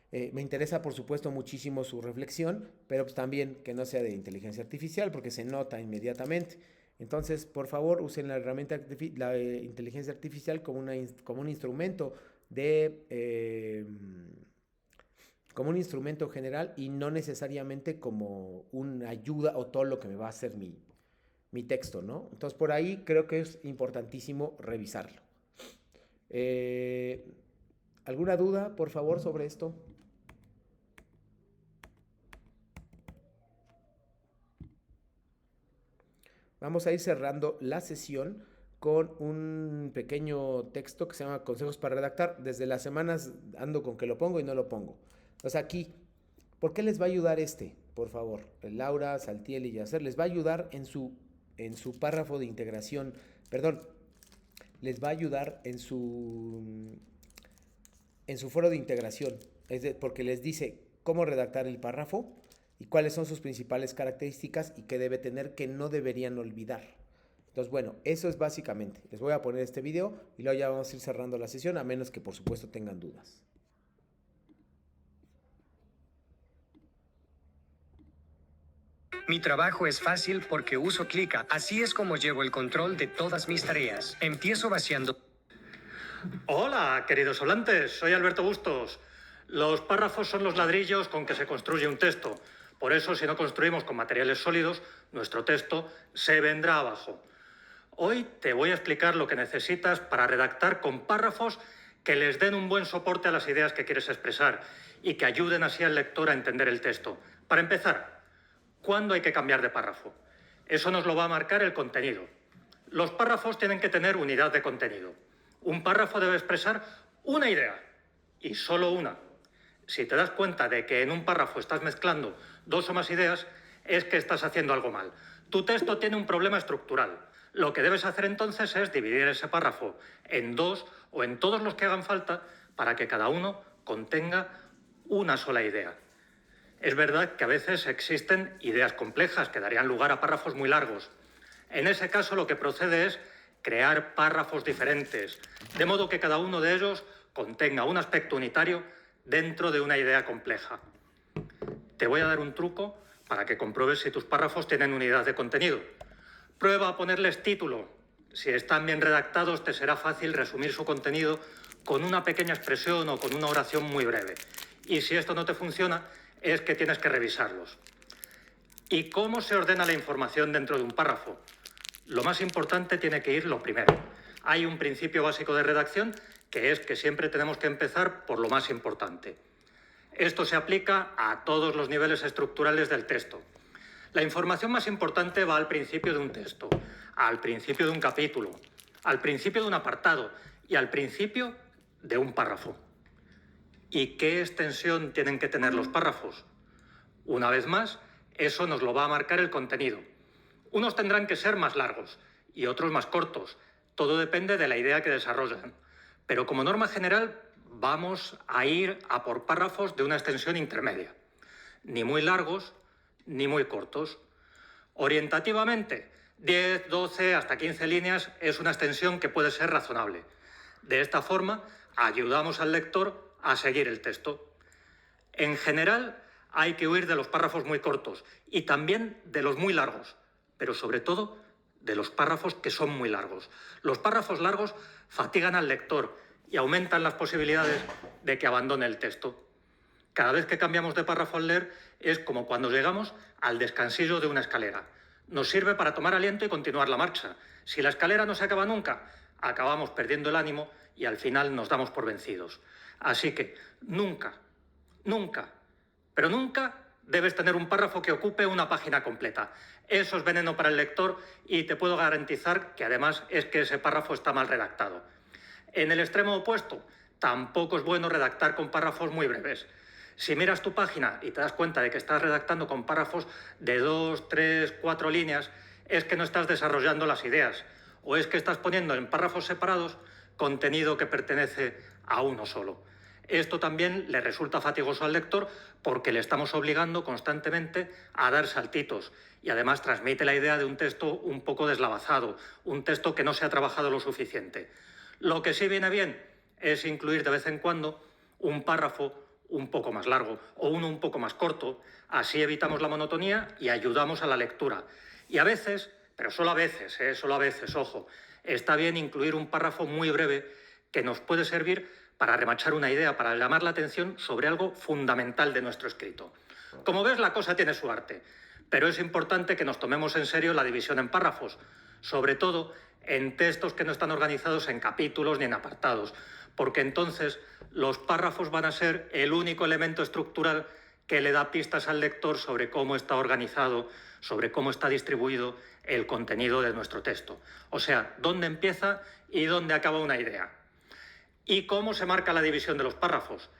[SPEAKER 1] Me interesa, por supuesto, muchísimo su reflexión, pero pues también que no sea de inteligencia artificial porque se nota inmediatamente. Entonces, por favor, usen la herramienta, la inteligencia artificial como un instrumento como un instrumento general y no necesariamente como una ayuda o todo lo que me va a hacer mi texto, ¿no? Entonces, por ahí creo que es importantísimo revisarlo. ¿Alguna duda, por favor, sobre esto? Vamos a ir cerrando la sesión con un pequeño texto que se llama Consejos para redactar. Desde las semanas ando con que lo pongo y no lo pongo. Entonces aquí, ¿por qué les va a ayudar por favor? Laura, Saltiel y Yacer, les va a ayudar en su párrafo de integración, perdón, les va a ayudar en su foro de integración, porque les dice cómo redactar el párrafo y cuáles son sus principales características y qué debe tener que no deberían olvidar. Entonces, bueno, eso es básicamente. Les voy a poner este video y luego ya vamos a ir cerrando la sesión, a menos que por supuesto tengan dudas.
[SPEAKER 4] Mi trabajo es fácil porque uso Clica. Así es como llevo el control de todas mis tareas. Empiezo vaciando.
[SPEAKER 5] Hola, queridos hablantes. Soy Alberto Bustos. Los párrafos son los ladrillos con que se construye un texto. Por eso, si no construimos con materiales sólidos, nuestro texto se vendrá abajo. Hoy te voy a explicar lo que necesitas para redactar con párrafos que les den un buen soporte a las ideas que quieres expresar y que ayuden así al lector a entender el texto. Para empezar, ¿cuándo hay que cambiar de párrafo? Eso nos lo va a marcar el contenido. Los párrafos tienen que tener unidad de contenido. Un párrafo debe expresar una idea, y solo una. Si te das cuenta de que en un párrafo estás mezclando 2 o más ideas, es que estás haciendo algo mal. Tu texto tiene un problema estructural. Lo que debes hacer entonces es dividir ese párrafo en 2 o en todos los que hagan falta para que cada uno contenga una sola idea. Es verdad que a veces existen ideas complejas que darían lugar a párrafos muy largos. En ese caso lo que procede es crear párrafos diferentes, de modo que cada uno de ellos contenga un aspecto unitario dentro de una idea compleja. Te voy a dar un truco para que compruebes si tus párrafos tienen unidad de contenido. Prueba a ponerles título. Si están bien redactados, te será fácil resumir su contenido con una pequeña expresión o con una oración muy breve. Y si esto no te funciona, es que tienes que revisarlos. ¿Y cómo se ordena la información dentro de un párrafo? Lo más importante tiene que ir lo primero. Hay un principio básico de redacción que es que siempre tenemos que empezar por lo más importante. Esto se aplica a todos los niveles estructurales del texto. La información más importante va al principio de un texto, al principio de un capítulo, al principio de un apartado y al principio de un párrafo. ¿Y qué extensión tienen que tener los párrafos? Una vez más, eso nos lo va a marcar el contenido. Unos tendrán que ser más largos y otros más cortos. Todo depende de la idea que desarrollan. Pero como norma general, vamos a ir a por párrafos de una extensión intermedia. Ni muy largos, ni muy cortos. Orientativamente, 10, 12, hasta 15 líneas es una extensión que puede ser razonable. De esta forma, ayudamos al lector a seguir el texto. En general, Hay que huir de los párrafos muy cortos y también de los muy largos, pero sobre todo de los párrafos que son muy largos. Los párrafos largos fatigan al lector y aumentan las posibilidades de que abandone el texto. Cada vez que cambiamos de párrafo al leer es como cuando llegamos al descansillo de una escalera. Nos sirve para tomar aliento y continuar la marcha. Si la escalera no se acaba nunca, acabamos perdiendo el ánimo y al final nos damos por vencidos. Así que nunca, pero nunca debes tener un párrafo que ocupe una página completa. Eso es veneno para el lector y te puedo garantizar que además es que ese párrafo está mal redactado. En el extremo opuesto, tampoco es bueno redactar con párrafos muy breves. Si miras tu página y te das cuenta de que estás redactando con párrafos de 2, 3, 4 líneas, es que no estás desarrollando las ideas o es que estás poniendo en párrafos separados contenido que pertenece a uno solo. Esto también le resulta fatigoso al lector porque le estamos obligando constantemente a dar saltitos y además transmite la idea de un texto un poco deslavazado, un texto que no se ha trabajado lo suficiente. Lo que sí viene bien es incluir de vez en cuando un párrafo un poco más largo o uno un poco más corto, así evitamos la monotonía y ayudamos a la lectura. Y a veces, pero solo a veces, ojo, está bien incluir un párrafo muy breve que nos puede servir para remachar una idea, para llamar la atención sobre algo fundamental de nuestro escrito. Como ves, la cosa tiene su arte, pero es importante que nos tomemos en serio la división en párrafos, sobre todo en textos que no están organizados en capítulos ni en apartados, porque entonces los párrafos van a ser el único elemento estructural que le da pistas al lector sobre cómo está organizado, sobre cómo está distribuido el contenido de nuestro texto. O sea, dónde empieza y dónde acaba una idea. ¿Y cómo se marca la división de los párrafos?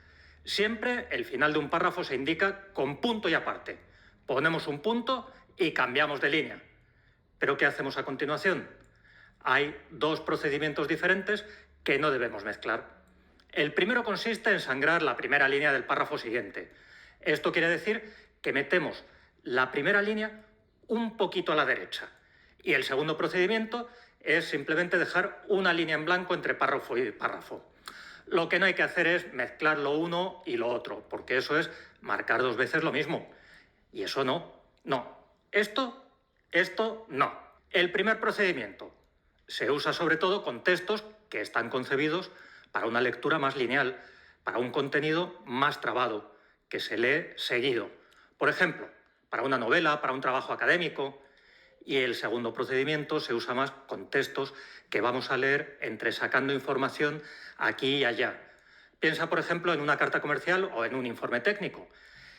[SPEAKER 5] Siempre el final de un párrafo se indica con punto y aparte. Ponemos un punto y cambiamos de línea. ¿Pero qué hacemos a continuación? Hay dos procedimientos diferentes que no debemos mezclar. El primero consiste en sangrar la primera línea del párrafo siguiente. Esto quiere decir que metemos la primera línea un poquito a la derecha. Y el segundo procedimiento es simplemente dejar una línea en blanco entre párrafo y párrafo. Lo que no hay que hacer es mezclar lo uno y lo otro, porque eso es marcar dos veces lo mismo. Y eso no. Esto no. El primer procedimiento se usa sobre todo con textos que están concebidos para una lectura más lineal, para un contenido más trabado, que se lee seguido. Por ejemplo, para una novela, para un trabajo académico. Y el segundo procedimiento se usa más con textos que vamos a leer entresacando información aquí y allá. Piensa, por ejemplo, en una carta comercial o en un informe técnico.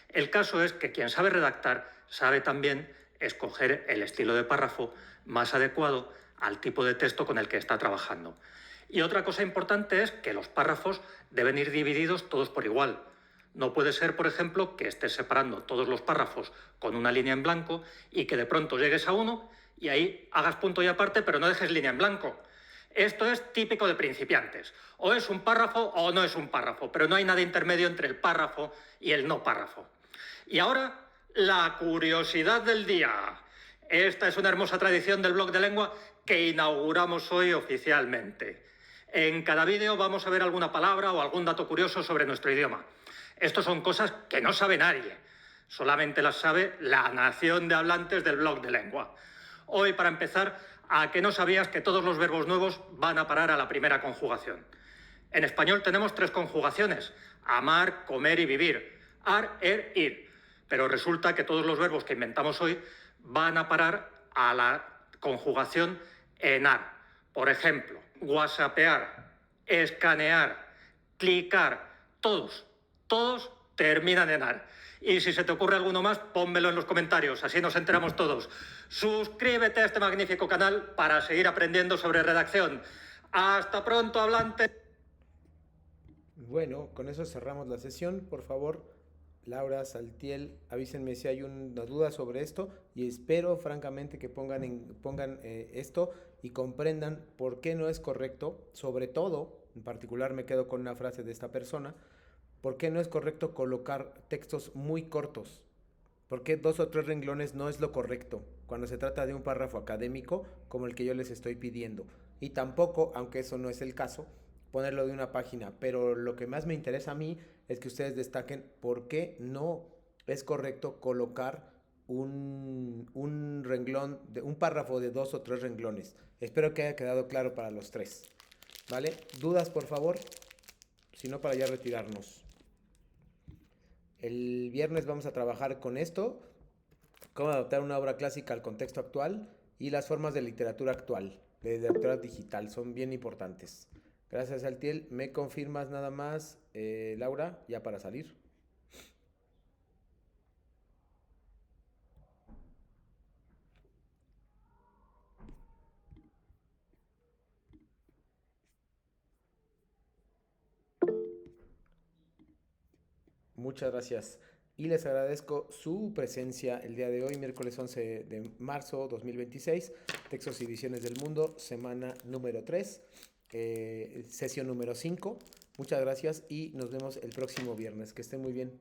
[SPEAKER 5] El caso es que quien sabe redactar sabe también escoger el estilo de párrafo más adecuado al tipo de texto con el que está trabajando. Y otra cosa importante es que los párrafos deben ir divididos todos por igual. No puede ser, por ejemplo, que estés separando todos los párrafos con una línea en blanco y que de pronto llegues a uno y ahí hagas punto y aparte, pero no dejes línea en blanco. Esto es típico de principiantes. O es un párrafo o no es un párrafo, pero no hay nada intermedio entre el párrafo y el no párrafo. Y ahora, la curiosidad del día. Esta es una hermosa tradición del blog de lengua que inauguramos hoy oficialmente. En cada vídeo vamos a ver alguna palabra o algún dato curioso sobre nuestro idioma. Estos son cosas que no sabe nadie. Solamente las sabe la nación de hablantes del blog de lengua. Hoy, para empezar, ¿a qué no sabías que todos los verbos nuevos van a parar a la primera conjugación? En español tenemos 3 conjugaciones: amar, comer y vivir. Ar, er, ir. Pero resulta que todos los verbos que inventamos hoy van a parar a la conjugación enar. Por ejemplo, whatsappear, escanear, clicar, todos terminan en ar. Y si se te ocurre alguno más, pónmelo en los comentarios, así nos enteramos todos. Suscríbete a este magnífico canal para seguir aprendiendo sobre redacción. ¡Hasta pronto, hablantes!
[SPEAKER 1] Bueno, con eso cerramos la sesión. Por favor, Laura, Saltiel, avísenme si hay una duda sobre esto y espero francamente que pongan esto y comprendan por qué no es correcto. Sobre todo, en particular me quedo con una frase de esta persona: ¿por qué no es correcto colocar textos muy cortos? ¿Por qué 2 o 3 renglones no es lo correcto cuando se trata de un párrafo académico como el que yo les estoy pidiendo? Y tampoco, aunque eso no es el caso, ponerlo de una página. Pero lo que más me interesa a mí es que ustedes destaquen por qué no es correcto colocar un renglón, un párrafo de 2 o 3 renglones. Espero que haya quedado claro para los 3. ¿Vale? ¿Dudas, por favor? Si no, para ya retirarnos. El viernes vamos a trabajar con esto, cómo adaptar una obra clásica al contexto actual y las formas de literatura actual, de literatura digital, son bien importantes. Gracias, Altiel. ¿Me confirmas nada más, Laura, ya para salir? Muchas gracias. Y les agradezco su presencia el día de hoy, miércoles 11 de marzo 2026, Textos y Visiones del Mundo, semana número 3, sesión número 5. Muchas gracias y nos vemos el próximo viernes. Que estén muy bien.